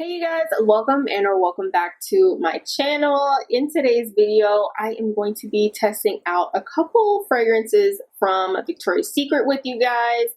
Hey you guys, welcome back to my channel. In today's video, I am going to be testing out a couple fragrances from Victoria's Secret with you guys.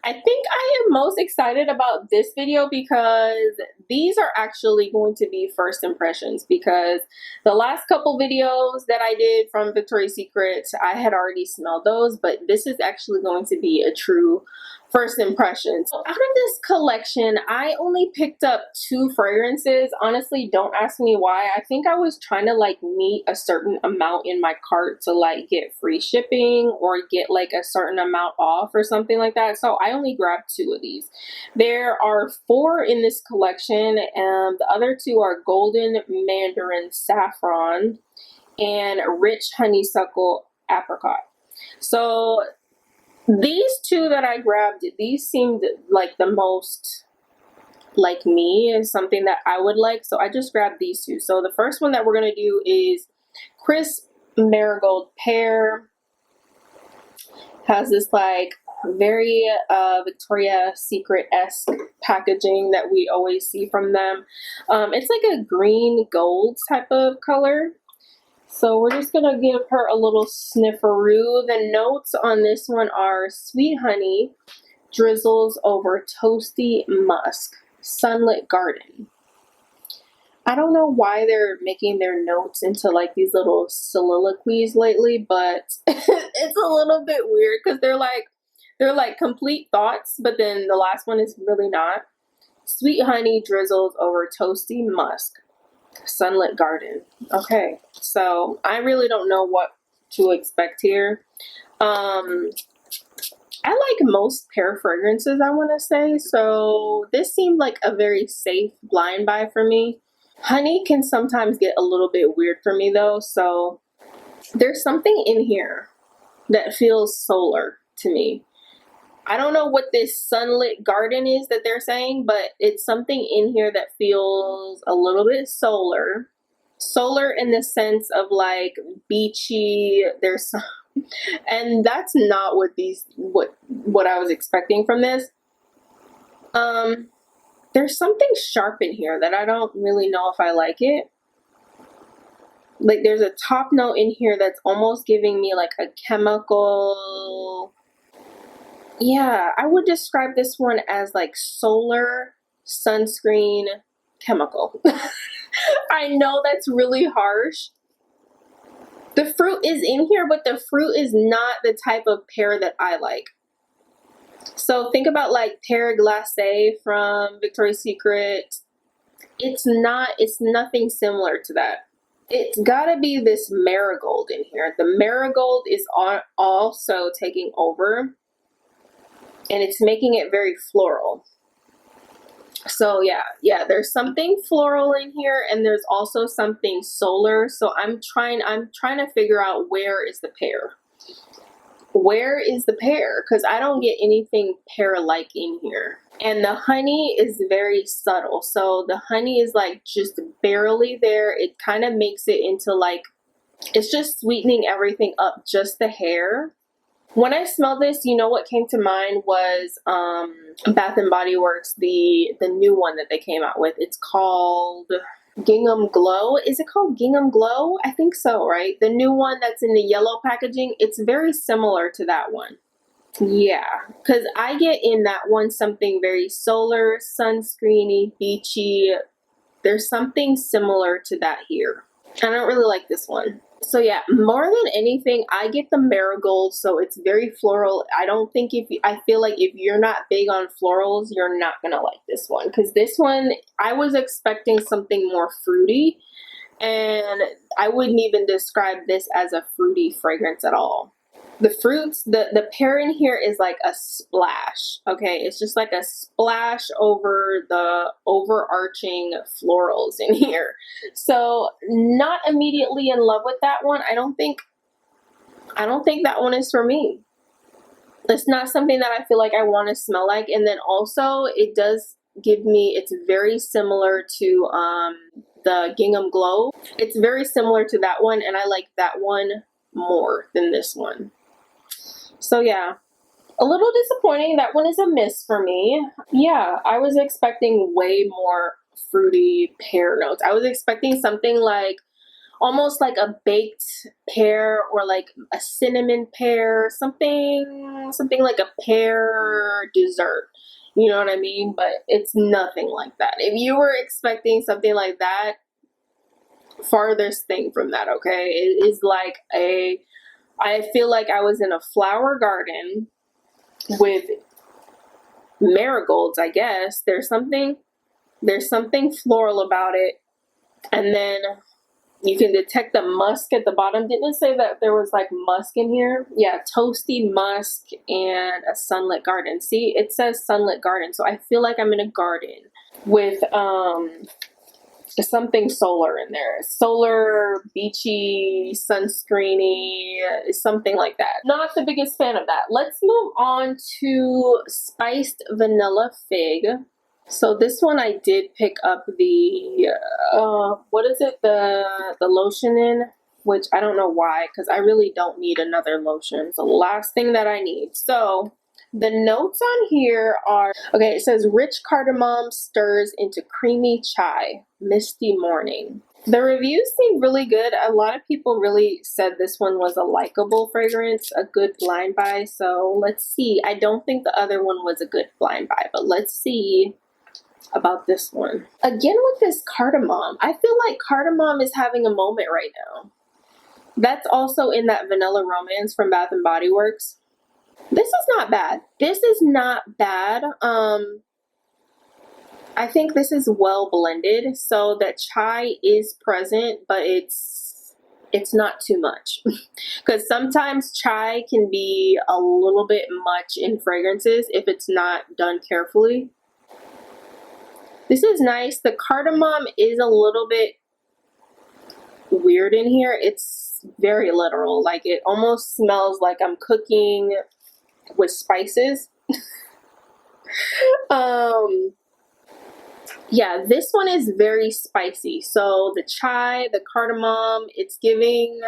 I think I am most excited about this video because these are actually going to be first impressions, because the last couple videos that I did from Victoria's Secret, I had already smelled those, but this is actually going to be a true first impression. So out of this collection, I only picked up 2 fragrances. Honestly, don't ask me why. I think I was trying to like meet a certain amount in my cart to like get free shipping or get like a certain amount off or something like that. So I only grabbed 2 of these. There are 4 in this collection, and the other 2 are Golden Mandarin Saffron and Rich Honeysuckle Apricot. So these 2 that I grabbed, these seemed like the most like me, and something that I would like, so I just grabbed these 2. So the first one that we're going to do is Crisp Marigold Pear. Has this like very Victoria's Secret-esque packaging that we always see from them. It's like a green gold type of color. So we're just gonna give her a little snifferoo. The notes on this one are sweet honey, drizzles over toasty musk, sunlit garden. I don't know why they're making their notes into like these little soliloquies lately, but it's a little bit weird because they're like complete thoughts, but then the last one is really not. Sweet honey drizzles over toasty musk, sunlit garden. Okay, so I really don't know what to expect here. I like most pear fragrances, I want to say, so this seemed like a very safe blind buy for me. Honey can sometimes get a little bit weird for me though, so there's something in here that feels solar to me. I don't know what this sunlit garden is that they're saying, but it's something in here that feels a little bit solar. Solar in the sense of like beachy. There's some, and that's not what I was expecting from this. There's something sharp in here that I don't really know if I like it. Like there's a top note in here that's almost giving me like a chemical. Yeah, I would describe this one as like solar sunscreen chemical. I know that's really harsh. The fruit is in here, but the fruit is not the type of pear that I like. So think about like pear glacé from Victoria's Secret. It's nothing similar to that. It's gotta be this marigold in here. The marigold is also taking over, and it's making it very floral. So yeah, there's something floral in here, and there's also something solar. So I'm trying to figure out where is the pear. Where is the pear? Because I don't get anything pear-like in here. And the honey is very subtle. So the honey is like just barely there. It kind of makes it into like, it's just sweetening everything up, just the hair. When I smelled this, you know what came to mind was Bath and Body Works, the new one that they came out with. It's called Gingham Glow. Is it called Gingham Glow? I think so, right? The new one that's in the yellow packaging. It's very similar to that one. Yeah, because I get in that one something very solar, sunscreeny, beachy. There's something similar to that here. I don't really like this one. So yeah, more than anything, I get the marigold, so it's very floral. I feel like if you're not big on florals, you're not gonna like this one, because this one, I was expecting something more fruity, and I wouldn't even describe this as a fruity fragrance at all. The fruits, the pear in here is like a splash, okay? It's just like a splash over the overarching florals in here. So not immediately in love with that one. I don't think that one is for me. It's not something that I feel like I want to smell like. And then also it does give me, it's very similar to the Gingham Glow. It's very similar to that one, and I like that one more than this one. So yeah, a little disappointing. That one is a miss for me. Yeah, I was expecting way more fruity pear notes. I was expecting something like almost like a baked pear or like a cinnamon pear, something like a pear dessert. You know what I mean? But it's nothing like that. If you were expecting something like that, farthest thing from that, okay? It is like I feel like I was in a flower garden with marigolds, I guess. There's something floral about it. And then you can detect the musk at the bottom. Didn't it say that there was like musk in here? Yeah, toasty musk and a sunlit garden. See, it says sunlit garden. So I feel like I'm in a garden with something solar in there. Solar, beachy, sunscreeny, something like that. Not the biggest fan of that. Let's move on to spiced vanilla fig. So this one I did pick up the, what is it? The lotion in, which I don't know why, because I really don't need another lotion. It's the last thing that I need. So the notes on here are, okay, it says rich cardamom stirs into creamy chai, misty morning. The reviews seem really good. A lot of people really said this one was a likable fragrance, a good blind buy. So let's see. I don't think the other one was a good blind buy, but let's see about this one. Again with this cardamom, I feel like cardamom is having a moment right now. That's also in that Vanilla Romance from Bath and Body Works. This is not bad. This is not bad. I think this is well blended, so the chai is present, but it's not too much. Because sometimes chai can be a little bit much in fragrances if it's not done carefully. This is nice. The cardamom is a little bit weird in here. It's very literal. Like, it almost smells like I'm cooking with spices. Yeah, this one is very spicy. So the chai, the cardamom, it's giving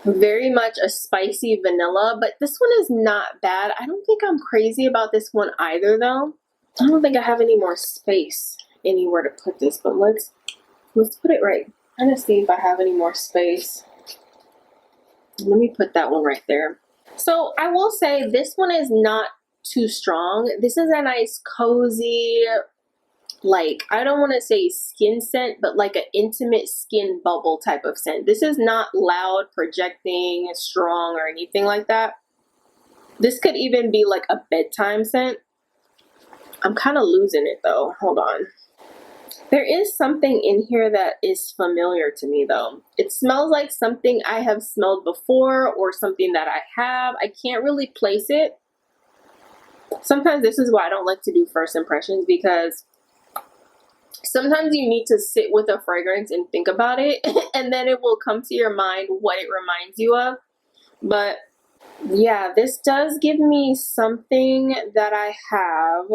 very much a spicy vanilla, but this one is not bad. I don't think I'm crazy about this one either though. I don't think I have any more space anywhere to put this, but let's put it right. I'm gonna see if I have any more space. Let me put that one right there. So I will say this one is not too strong. This is a nice cozy, like, I don't want to say skin scent, but like an intimate skin bubble type of scent. This is not loud, projecting, strong, or anything like that. This could even be like a bedtime scent. I'm kind of losing it though. Hold on. There is something in here that is familiar to me though. It smells like something I have smelled before or something that I have. I can't really place it. Sometimes this is why I don't like to do first impressions, because sometimes you need to sit with a fragrance and think about it and then it will come to your mind what it reminds you of. But yeah, this does give me something that I have.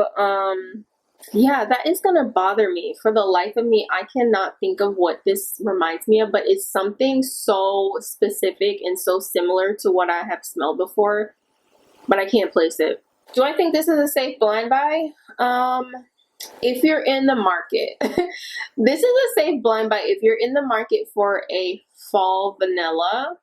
Yeah, that is gonna bother me. For the life of me, I cannot think of what this reminds me of, but it's something so specific and so similar to what I have smelled before, but I can't place it. Do I think this is a safe blind buy? If you're in the market, this is a safe blind buy if you're in the market for a fall vanilla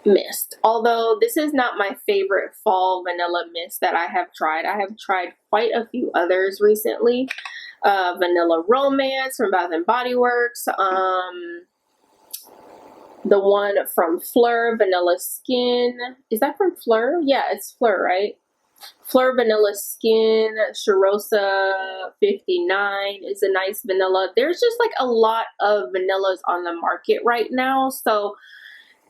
mist. Although this is not my favorite fall vanilla mist that I have tried. I have tried quite a few others recently. Vanilla Romance from Bath and Body Works. The one from Fleur, Vanilla Skin. Is that from Fleur? Yeah, it's Fleur, right? Fleur Vanilla Skin. Charosa 59 is a nice vanilla. There's just like a lot of vanillas on the market right now. So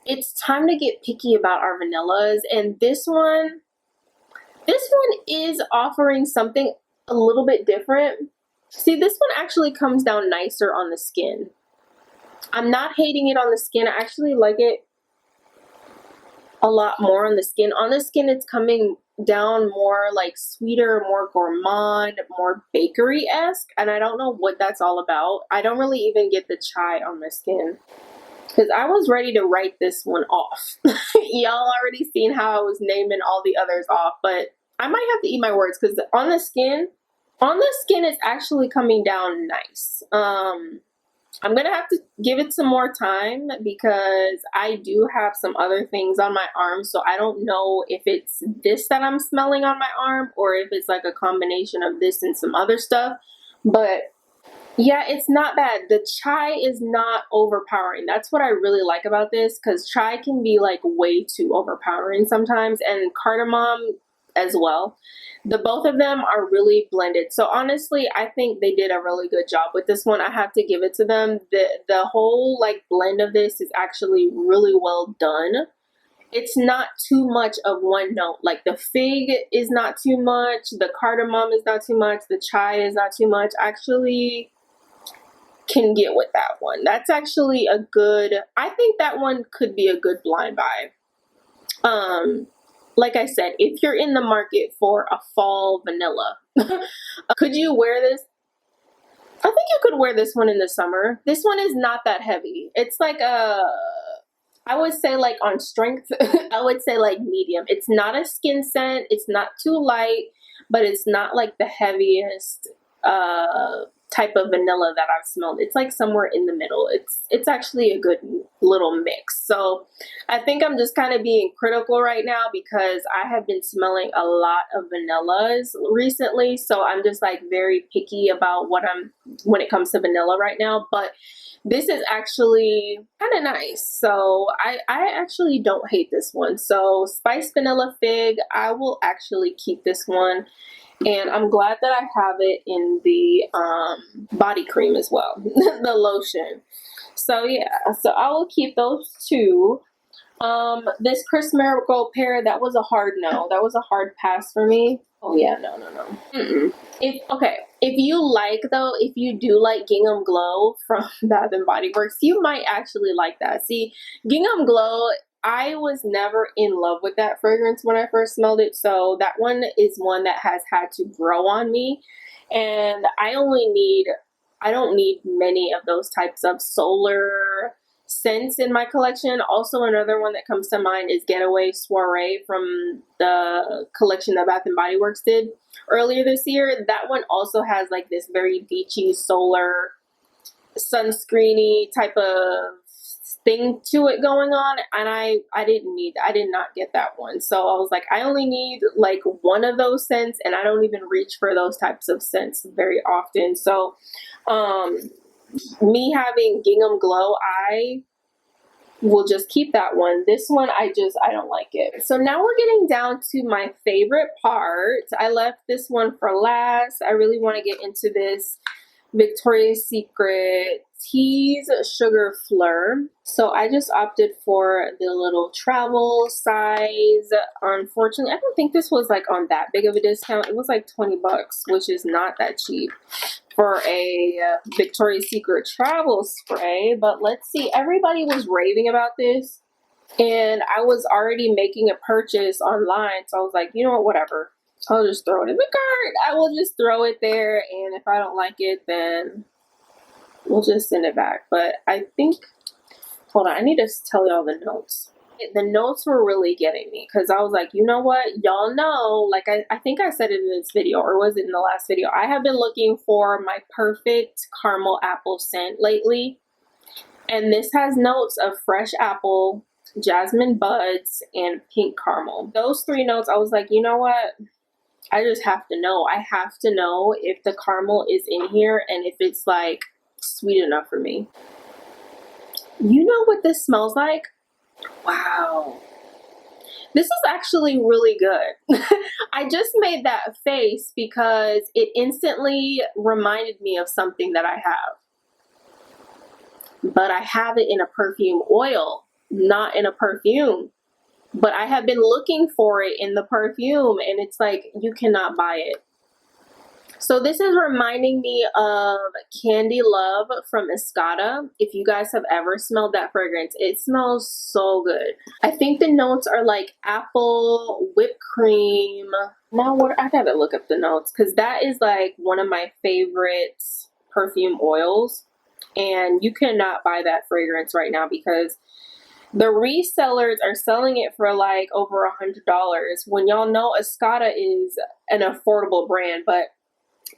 it's time to get picky about our vanillas. And this one is offering something a little bit different. See, this one actually comes down nicer on the skin. I'm not hating it on the skin. I actually like it a lot more on the skin. On the skin, it's coming down more like sweeter, more gourmand, more bakery-esque. And I don't know what that's all about. I don't really even get the chai on my skin, because I was ready to write this one off. Y'all already seen how I was naming all the others off, but I might have to eat my words, because on the skin, On the skin, it's actually coming down nice. I'm gonna have to give it some more time because I do have some other things on my arm, so I don't know if it's this that I'm smelling on my arm or if it's like a combination of this and some other stuff. But yeah, it's not bad. The chai is not overpowering. That's what I really like about this, because chai can be like way too overpowering sometimes, and cardamom as well. The both of them are really blended. So honestly, I think they did a really good job with this one. I have to give it to them. The whole like blend of this is actually really well done. It's not too much of one note. Like the fig is not too much, the cardamom is not too much, the chai is not too much. Actually can get with that one. That's actually a good, I think that one could be a good blind buy. Like I said, if you're in the market for a fall vanilla, could you wear this? I think you could wear this one in the summer. This one is not that heavy. It's like I would say like on strength, I would say like medium. It's not a skin scent. It's not too light, but it's not like the heaviest type of vanilla that I've smelled. It's like somewhere in the middle. It's actually a good little mix. So I think I'm just kind of being critical right now because I have been smelling a lot of vanillas recently. So I'm just like very picky about when it comes to vanilla right now. But this is actually kind of nice. So I actually don't hate this one. So Spiced Vanilla Fig, I will actually keep this one. And I'm glad that I have it in the body cream as well, the lotion. So yeah, so I will keep those two. This Crisp Marigold Pear, that was a hard no. That was a hard pass for me. Oh yeah, no. If you do like Gingham Glow from Bath and Body Works, you might actually like that. See, Gingham Glow, I was never in love with that fragrance when I first smelled it, so that one is one that has had to grow on me, and I don't need many of those types of solar scents in my collection. Also, another one that comes to mind is Getaway Soiree from the collection that Bath and Body Works did earlier this year. That one also has like this very beachy, solar, sunscreeny type of thing to it going on, and I did not get that one. So I was like, I only need like one of those scents, and I don't even reach for those types of scents very often. So me having Gingham Glow, I will just keep that one. This one, I don't like it. So now we're getting down to my favorite part. I left this one for last. I really want to get into this Victoria's Secret Tease Sugar Fleur. So I just opted for the little travel size. Unfortunately, I don't think this was like on that big of a discount. It was like 20 bucks, which is not that cheap for a Victoria's Secret travel spray. But let's see, everybody was raving about this, and I was already making a purchase online, so I was like, you know what, whatever, I'll just throw it in the cart. I will just throw it there, and if I don't like it, then we'll just send it back. But I think, hold on, I need to tell y'all the notes. The notes were really getting me, because I was like, you know what, y'all know, like I think I said it in this video, or was it in the last video, I have been looking for my perfect caramel apple scent lately, and this has notes of fresh apple, jasmine buds, and pink caramel. Those three notes, I was like, you know what, I just have to know. I have to know if the caramel is in here and if it's like sweet enough for me. You know what this smells like? Wow. This is actually really good. I just made that face because it instantly reminded me of something that I have. But I have it in a perfume oil, not in a perfume. But I have been looking for it in the perfume, and it's like, you cannot buy it. So this is reminding me of Candy Love from Escada. If you guys have ever smelled that fragrance, it smells so good. I think the notes are like apple, whipped cream. Now what? I gotta look up the notes, because that is like one of my favorite perfume oils, and you cannot buy that fragrance right now because the resellers are selling it for like over $100, when y'all know Escada is an affordable brand. But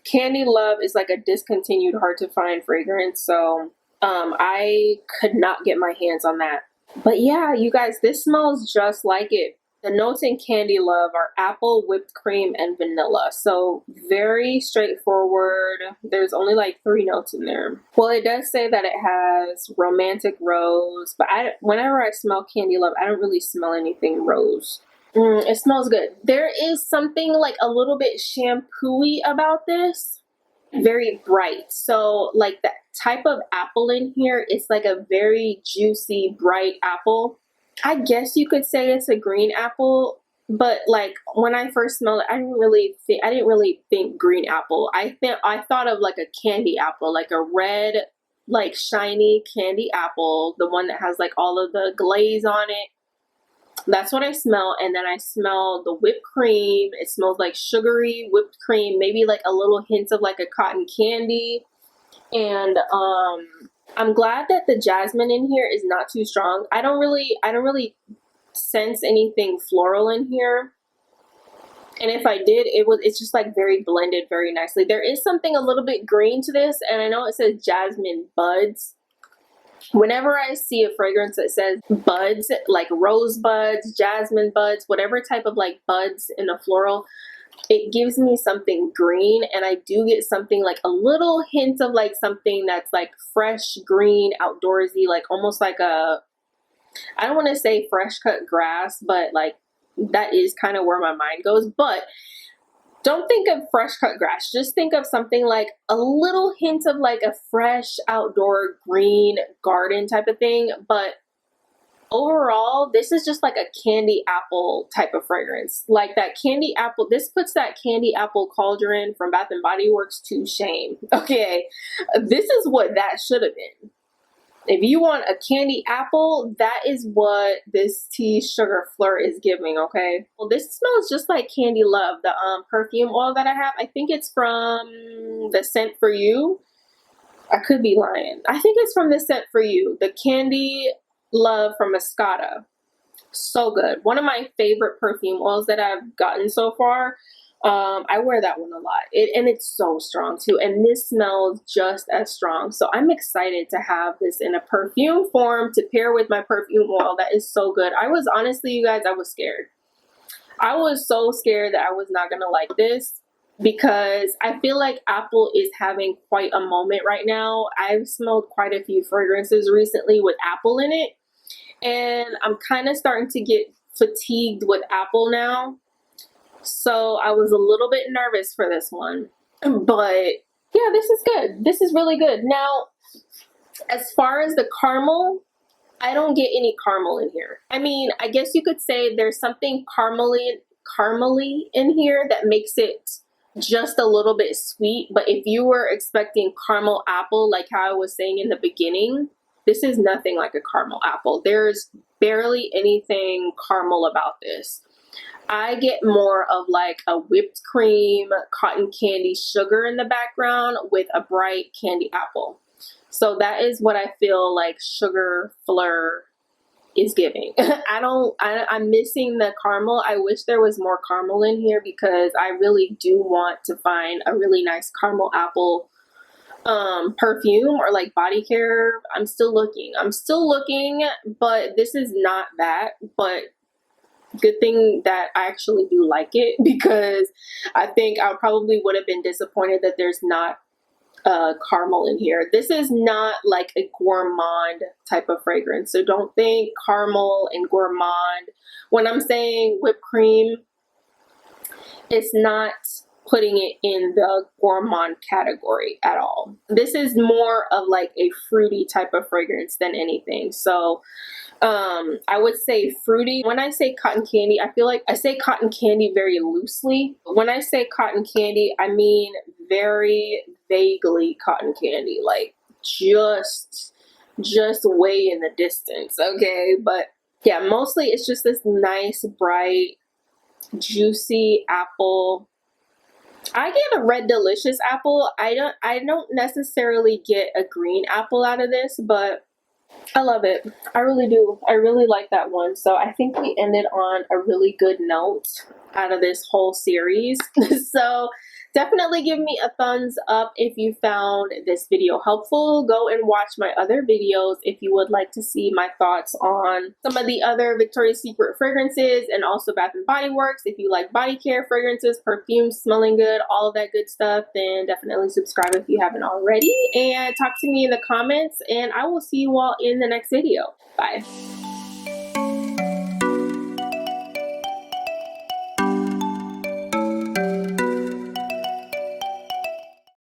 Candy Love is like a discontinued, hard to find fragrance, so I could not get my hands on that. But yeah, you guys, this smells just like it. The notes in Candy Love are apple, whipped cream, and vanilla. So very straightforward. There's only like 3 notes in there. Well, it does say that it has romantic rose, but whenever I smell Candy Love, I don't really smell anything rose. It smells good. There is something like a little bit shampoo-y about this. Very bright. So like the type of apple in here, it's like a very juicy, bright apple. I guess you could say it's a green apple, but like when I first smelled it, I didn't really think green apple. I thought of like a candy apple, like a red, like shiny candy apple, the one that has like all of the glaze on it. That's what I smell. And then I smell the whipped cream. It smells like sugary whipped cream, maybe like a little hint of like a cotton candy. And I'm glad that the jasmine in here is not too strong. I don't really sense anything floral in here. And if I did, it's just like very blended very nicely. There is something a little bit green to this, and I know it says jasmine buds. Whenever I see a fragrance that says buds, like rose buds, jasmine buds, whatever type of like buds in a floral, it gives me something green, and I do get something like a little hint of like something that's like fresh green, outdoorsy, like almost like I don't want to say fresh cut grass, but like that is kind of where my mind goes. But don't think of fresh cut grass. Just think of something like a little hint of like a fresh outdoor green garden type of thing. But overall, this is just like a candy apple type of fragrance. Like that candy apple, this puts that candy apple cauldron from Bath and Body Works to shame. Okay, this is what that should have been. If you want a candy apple, that is what this Tease Sugar Fleur is giving, okay? Well, this smells just like Candy Love, the perfume oil that I have. I think it's from the Scent For You. I could be lying. I think it's from the Scent For You, the Candy Love from Moscata. So good. One of my favorite perfume oils that I've gotten so far. I wear that one a lot, and it's so strong too, and this smells just as strong. So I'm excited to have this in a perfume form to pair with my perfume oil. That is so good. I was honestly, you guys, I was scared. I was so scared that I was not gonna like this, because I feel like Apple is having quite a moment right now. I've smelled quite a few fragrances recently with Apple in it, and I'm kind of starting to get fatigued with Apple now. So I was a little bit nervous for this one, but yeah, this is good. This is really good. Now, as far as the caramel, I don't get any caramel in here. I mean, I guess you could say there's something caramely in here that makes it just a little bit sweet. But if you were expecting caramel apple, like how I was saying in the beginning, this is nothing like a caramel apple. There's barely anything caramel about this. I get more of like a whipped cream, cotton candy, sugar in the background with a bright candy apple. So that is what I feel like Sugar Fleur is giving. I'm missing the caramel. I wish there was more caramel in here, because I really do want to find a really nice caramel apple perfume or like body care. I'm still looking, but this is not that. But good thing that I actually do like it, because I think I probably would have been disappointed that there's not caramel in here. This is not like a gourmand type of fragrance, so don't think caramel and gourmand. When I'm saying whipped cream, it's not putting it in the gourmand category at all. This is more of like a fruity type of fragrance than anything. So I would say fruity. When I say cotton candy, I feel like I say cotton candy very loosely. When I say cotton candy, I mean very vaguely cotton candy, like just way in the distance, okay? But yeah, mostly it's just this nice, bright, juicy apple. I get a red delicious apple. I don't necessarily get a green apple out of this, but I love it. I really do. I really like that one. So I think we ended on a really good note out of this whole series. So Definitely give me a thumbs up if you found this video helpful. Go and watch my other videos if you would like to see my thoughts on some of the other Victoria's Secret fragrances and also Bath and Body Works. If you like body care fragrances, perfumes, smelling good, all of that good stuff, then definitely subscribe if you haven't already. And talk to me in the comments, and I will see you all in the next video. Bye.